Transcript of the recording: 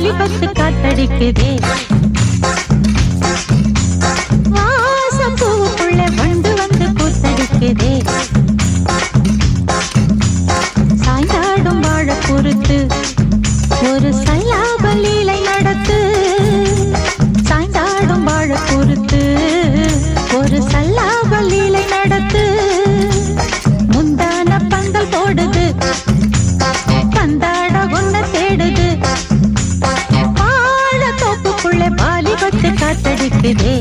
வாலிபத்து காத்தடிக்குதே வாசம் பூவுக்குள்ள வண்டு வந்து கூத்தடிக்குதே சாய்ந்தாடும் வாழ பொறுத்து ஒரு சல்லாப லீலை நடத்து சாய்ந்தாடும் வாழ பொறுத்து ஒரு சல்லாப லீலை நடத்து முந்தான பந்தல் போடுது பந்தாட ஒன்ன தேடுது வாழ தோப்புக்குள்ளே வாலிபத்து காத்தடிக்குதே